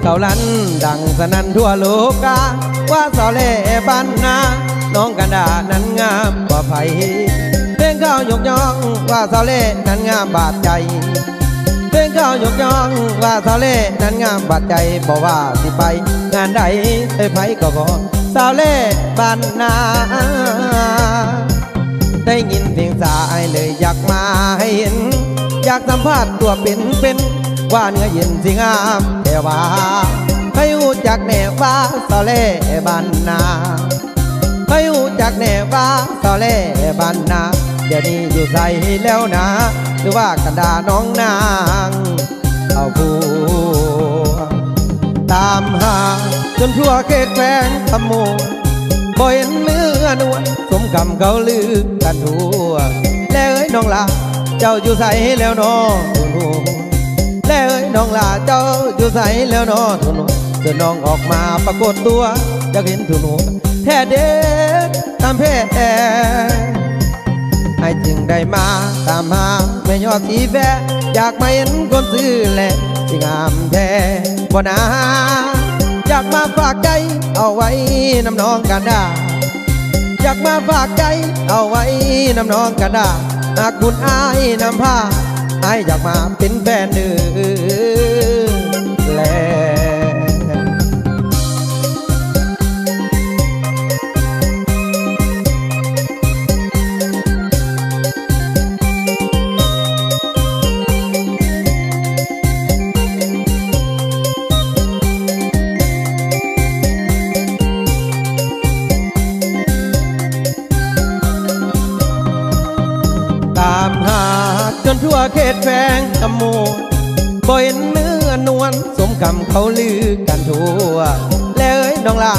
เขาลั่นดังสนั่นทั่วโลกาว่าสาวเล่บ้านนาน้องกันดานั้นงามกว่าไผเพลงข้าวยกย่องว่าสาวเล่นั้นงามบาดใจเพลงข้าวยกย่องว่าสาวเล่นั้นงามบาดใจบอกว่าสิไปงานใดไปไผก็ขอสาวเล่บ้านนาได้ยินเสียงสายเลยอยากมาให้เห็นอยากสัมภาษณ์ตัวเป็นว่าเนื้อเย็นสิงามแต่ว่าให้รู้จักแน่ว่าสาวเล่บ้านนาให้รู้จักแน่ว่าสาวเล่บ้านนาเดี๋ยวนี้อยู่ใส่แล้วนะหรือว่ากันดาน้องนางเอาผู้ตามหาจนทั่วเขตแฝงขโมยบ่เห็นเนื้อนวลสมคำเขาลือกันทั่วแล้วเอ้ยน้องลาเจ้าอยู่ใส่แล้วน้องแล้วเอ้ยน้องลาเจ้าอยู่ใส่แล้วน้องเดินน้องออกมาปรากฏตัวอยากเห็นทุนแท้เด็ดตามเพศให้จึงได้มาตามหาแม่ยอดสีแฝดอยากมาเห็นคนซื้อแหละที่งามแท้บ่นาอยากมาฝากใจเอาไว้น้ำน้องกันดาอยากมาฝากใจเอาไว้น้ำน้องกันดาหากคุณอายนำพาอายอยากมาเป็นแฟนเด้อแลตามหาจนทั่วเขตแฝงขโมยบ่เห็นเนื้อนวลสมคำเขาลือกันทั่วแล้วเอ้ยน้องลา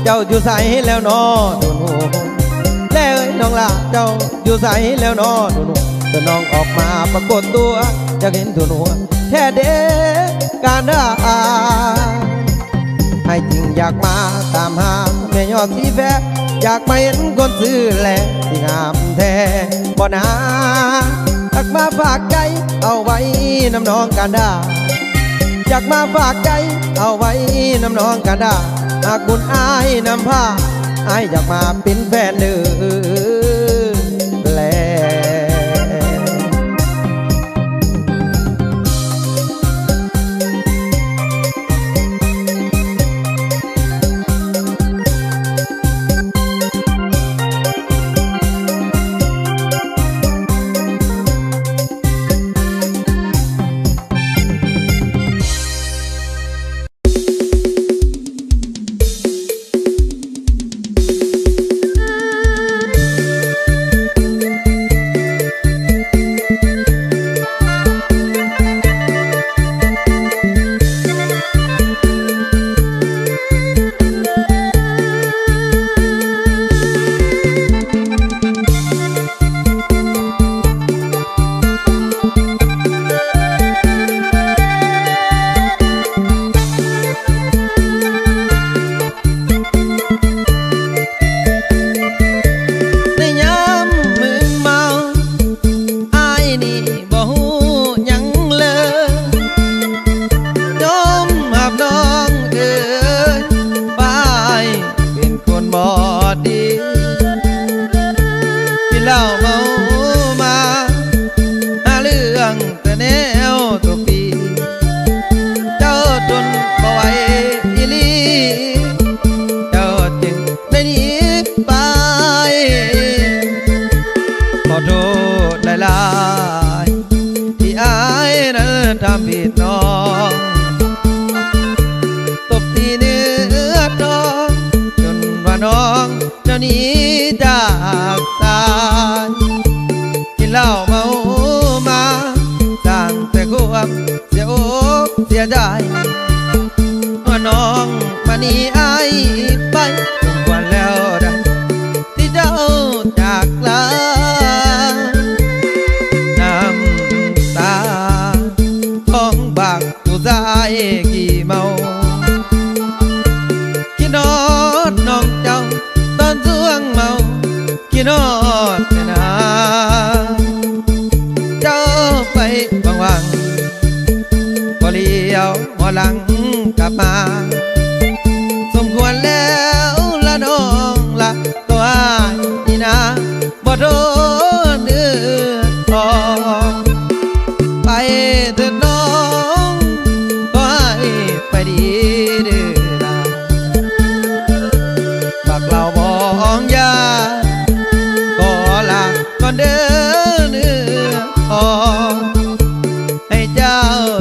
เจ้าอยู่ใส่แล้วน้อดูหนูแล้วเอ้ยน้องลาเจ้าอยู่ใส่แล้วน้อดูหนูจะน้องออกมาปรากฏตัวจะเห็นตัวหนูแท้เด็กการได้ให้จริงอยากมาตามหาแม่ยอดสีแฝดอยากมาเห็นคนซื้อแหละที่งามแท้บ่นาอยากมาฝากใจเอาไว้น้ำน้องกันดาอยากมาฝากใจเอาไว้น้ำน้องกันดาหากคุณอายนำพาอายอยากมาเป็นแฟนเด้อแลที่อายนั้นทำผิดน้องตบตีเนื้อน้องจนว่าน้องจะหนีจากตายกินเหล้าเมามาสร้างแต่ความเสียอกเสียใจว่าน้องมาหนีอายไปสมควรแล้วได้ที่เจ้าจากลาผู้ชายกี่เมาขี้นอดน้องเจ้าตอนช่วงเมาขี้นอดแต่นาเจ้าไปบางวังพอเลี้ยวหัวหลังกลับ บมาสมควรแล้วละน้องละตัวนี่นะบ่โดนเดือดร้อนไปเถิดน้องก็ให้ไปดีเด้อละบักเราบ้องยาก็ละก่อนเด้อเนื้ออ่อนให้เจ้า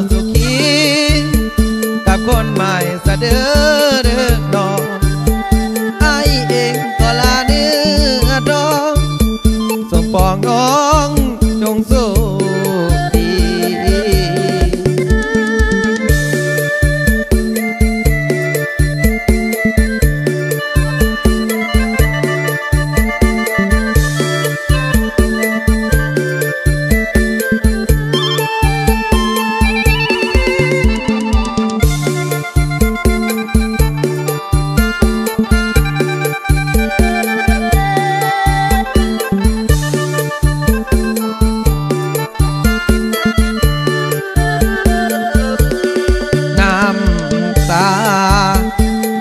สุขีกับคนใหม่สะเด้อเด้อน้องไอเองก็ลาเนื้อดองสมปองน้องจงสู้ดี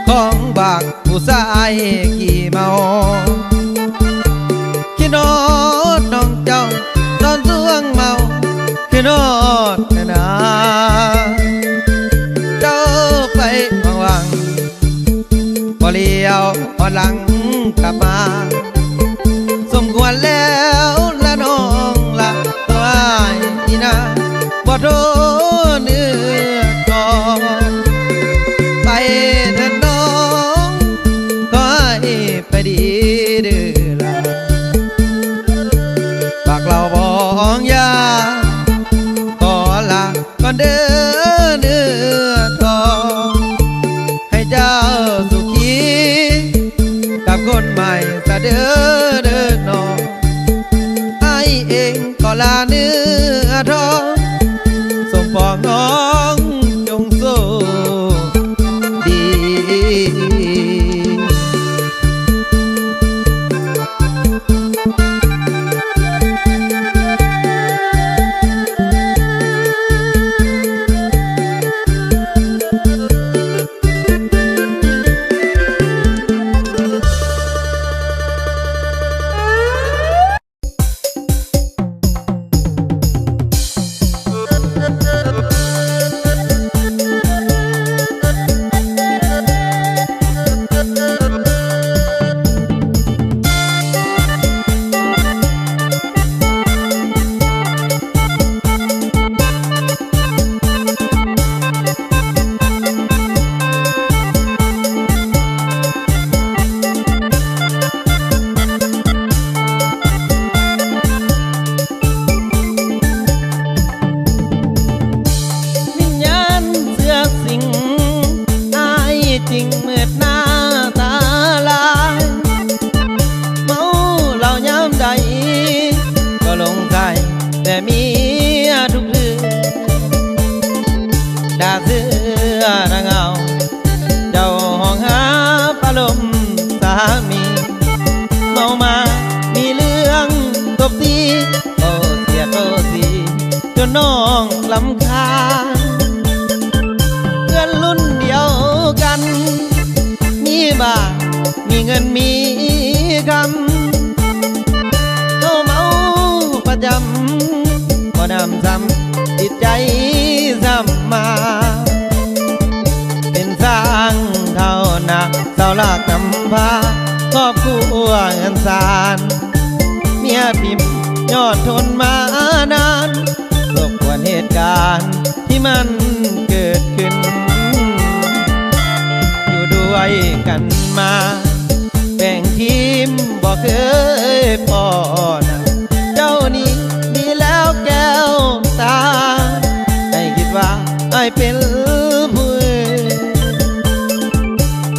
ของบักผู้ชายขี่เมาขี้นอดน้องเจ้าตอนช่วงเมาขี้นอดนะเจ้าไปวังพอเลี้ยวพอหลังกลับมาสมควรแล้วละน้องละตัวนี่นะบ่โดนเนื้อก่อนไปเถิดน้องก็ให้ไปดีเด้อละบักเราบ้องยาก็ละก่อนเด้อเนื้อทองให้เจ้าสุขีกับคนใหม่สะเด้อเด้อน้องไอเองก็ลาเนื้อทองสมปองน้องจงสู้ดี น้องลำคาญเพื่อนรุ่นเดียวกันมีบ้านมีเงินมีคำเมาประจำก็นำซ้ำจิตใจซ้ำมาเป็นสร้างเท่านักเสาหลักกำพร้าครอบครัวเงินสารเมียพิมพ์ยอดทนมานานรบกวนเหตุการณ์ที่มันเกิดขึ้นอยู่ด้วยกันมาแบ่งทีมบอกเคยพอนะเจ้านี้ดีแล้วแก้วตาให้คิดว่าไอ้เป็นผู้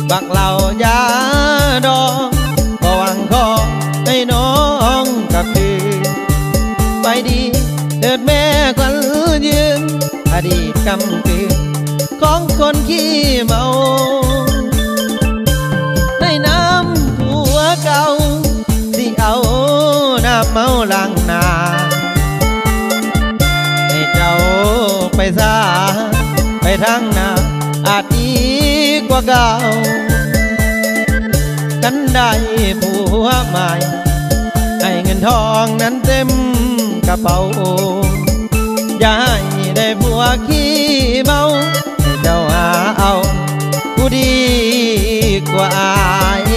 บักเหล่ายาดองก็หวังขอให้น้องกลับคืนไปดีเดิดแม่ควันยืนอดีตกำกืนของคนขี้เมาในน้ำผัวเก่าสิเอาน้ำเมาล้างหน้าให้เจ้าไปซาไปทางหน้าอาจดี ว่าเก่ากันได้ผัวใหม่ให้เงินทองนั้นเต็มกระเป๋าอย่าให้ได้ผัวขี้เมาให้เจ้าหาเอาผู้ดีกว่าอาย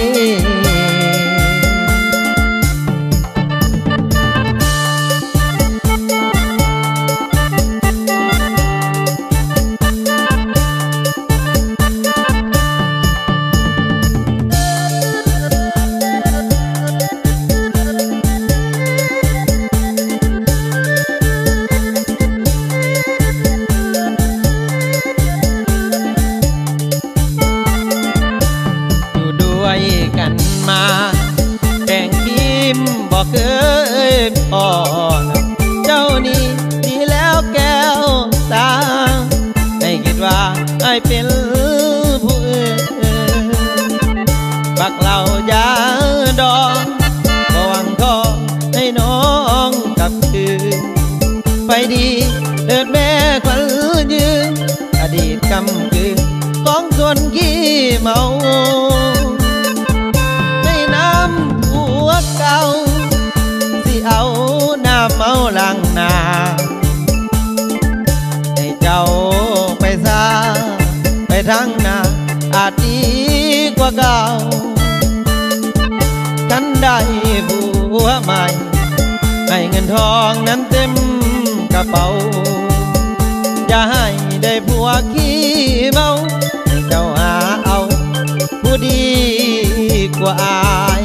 กันมาแต่งพิมพ์บอกเคยพอเจ้านี่ดีแล้วแก้วตาให้คิดว่าไอ้เป็นผู้อื่นบักเหล่ายาดองก็หวังทองให้น้องกลับคืนไปดีเลิศแม่ควันยืนอดีตกำกืนของคนขี้เมาเก่าสิเอาน้ำเมาล้างหน้าให้เจ้าไปซาไปทางหน้าอาจดีกว่าเก่าฉันได้ผัวใหม่ให้เงินทองนั้นเต็มกระเป๋าอย่าให้ได้ผัวขี้เมาให้เจ้าหาเอาผู้ดีกว่าอาย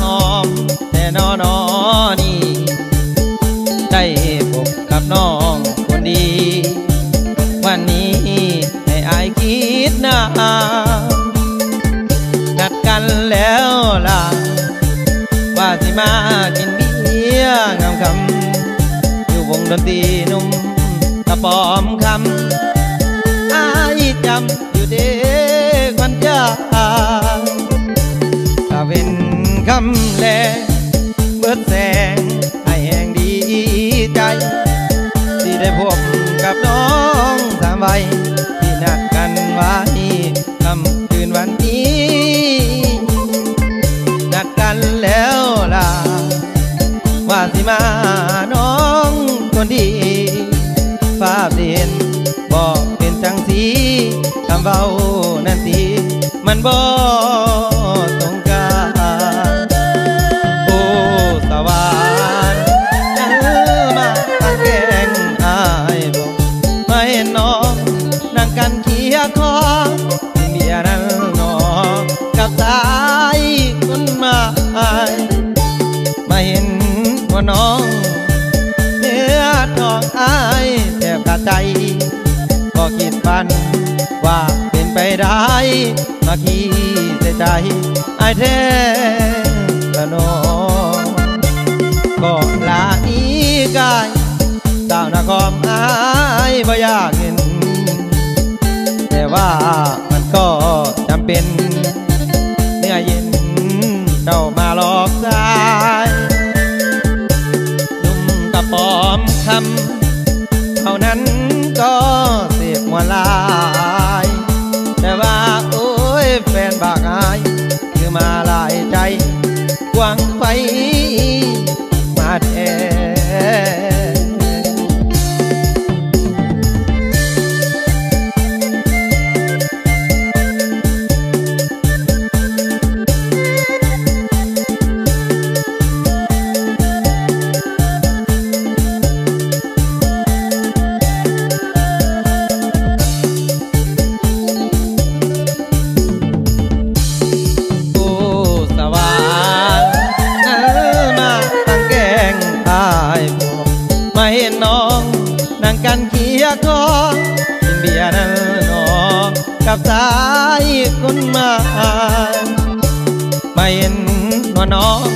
หอมแต่นอนอนี่ได้พบกับน้องคนดีวันนี้ให้อายคิดนานนัดกันแล้วล่ะว่าสิมากินเบียร์งามคำอยู่วงดนตรีนุ่มตะปอมคำอายจำอยู่เด็กวันจ้าถ้าเป็นคำแลเบิดแสงให้แห่งดีใจที่ได้พบกับน้องสามวัยที่นัดกันไว้ค่ำคืนวันนี้นัดกันแล้วล่ะว่าสิมาน้องคนดีฟ้าเปลี่ยนบอกเป็นจังสีคำเบานั่นสิมันบ่ตรงกันสวรรค์มาตั้งแกงอายบอกมาเห็นน้องนั่งกันเคียคอเมียนั้นนอกับสายคนมาเห็นว่าน้องเนื้อทองอายแทบขาดใจก็คิดฝันว่าเป็นไปได้มาขี้ใส่ใจอายแท้ละน้องก็ลานี้กายสาวนครอายบ่อยากเห็นแต่ว่ามันก็จำเป็นเนื้อเย็นเจ้ามาหลอกสายนุ่มกระปอมคำเท่านั้นก็เสียบหัวลายแต่ว่าโอ้ยแฟนบากอายคือมาลายใจหวังไปมาแทน กับสายคนมาไม่เห็นว่าน้อง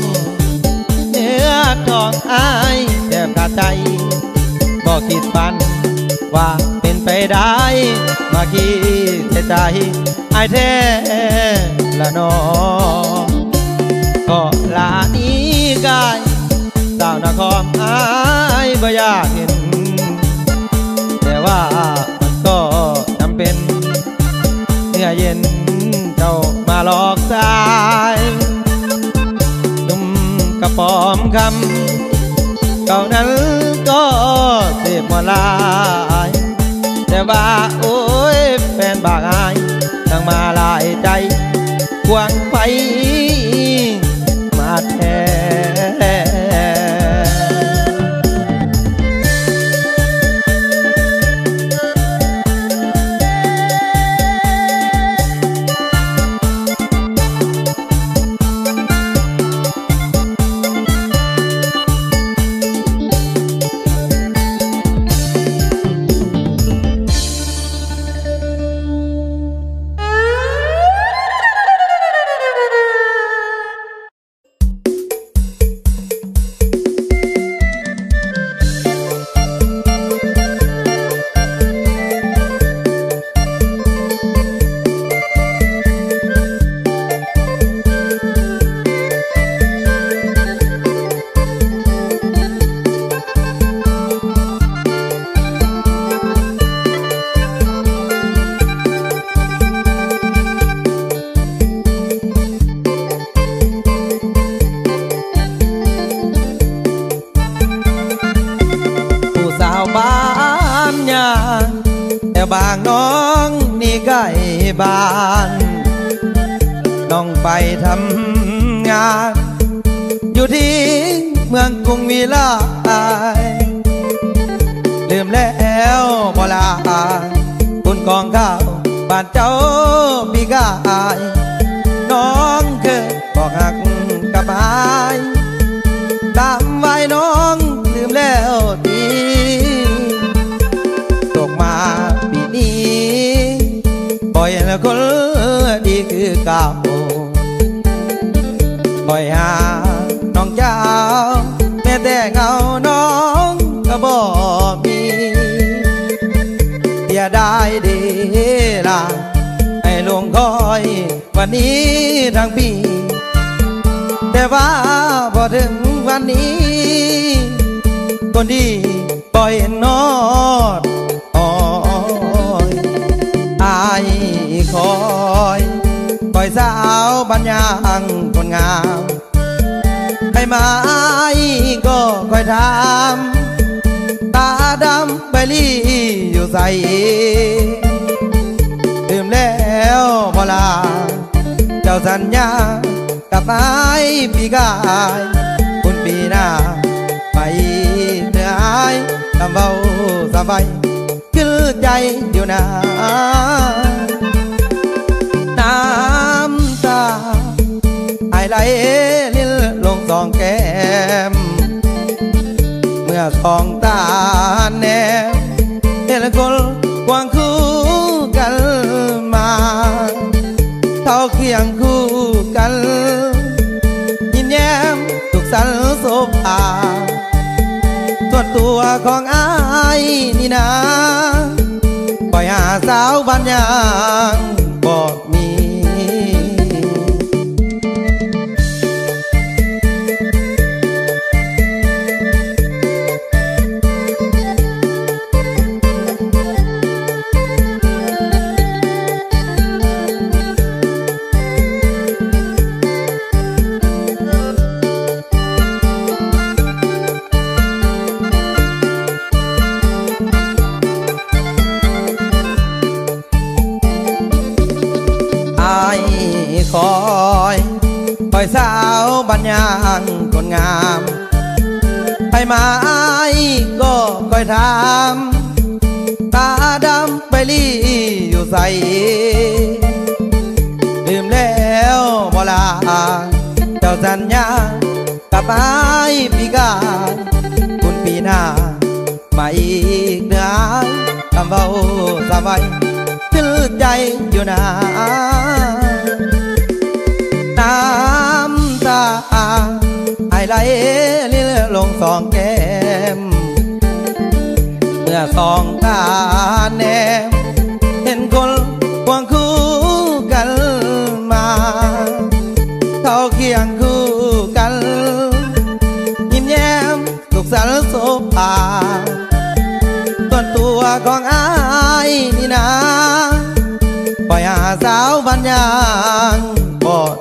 เนื้อทองอายแทบขาดใจบอกคิดฝันว่าเป็นไปได้มาคิดแต่ใจอายแท้ละน้องก็ลานี้กายสาวนครอายบ่อยากเห็นแต่ว่ามันก็จำเป็นเนื้อเย็นเจ้ามาหลอกสายนุ่มกระป๋อมคำเก่านั้นก็เสพหมดลายแต่ว่าโอ้ยแฟนบากอายทั้งมาลายใจควงไปมาแท้แต่บางน้องนี่ใกล้บ้านน้องไปทำงานอยู่ที่เมืองกรุงวิลาลืมแล้วบ่ลาบุญกองข้าวบ้านเจ้าพี่กายน้องเคยบอกหักกับอายตามไว้น้องลืมแล้วทีตกมาปีนี้บ่อยละคนดีคือเก่าบ่อยหาน้องเจ้าแม้แต่เงาน้องก็บ่มีอย่าได้เดล่ะให้ลงคอยวันนี้ทั้งปีแต่ว่าพอถึงวันนี้คนดีบ่อยนอดอายคอยปล่อยสาวบัญญังคนงามให้มาก็คอยถามตาดำใบลี่อยู่ใส่ดื่มแล้วบ่ลาเจ้าสัญญากับไอ้ปีกายคุณปีหน้าไปเหนื่อยทำเบาสบายคือใจอยู่นะน้ำตาไอไหลลิ้นลงสองแก้มเมื่อสองตาแนมเห็นคนควงคู่กันมาเท่าเคียงคู่กันยิ้มแย้มสุขสันต์โสภาส่วนตัวของอายนี่นะปล่อยหาสาวบ้านยางบอกมีคอยปล่อยสาวบัญญังคนงามให้มาก็คอยถามตาดำใบลี่อยู่ใส่ดื่มแล้วบ่ลาเจ้าสัญญากับไอ้ปีกายคุณปีหน้ามาอีกเดือนทำเบาสบายถึง ใจอยู่นาน้ำตาไอไหลเลื่อลงสองแก้มเมื่อสองตาแนมเห็นคนควงคู่กันมาเขาเคียงคู่กันยิ้มแย้มสุขสันต์โสภาส่วนตัวของอายนี่นะปล่อยหาสาวบัญญังบอด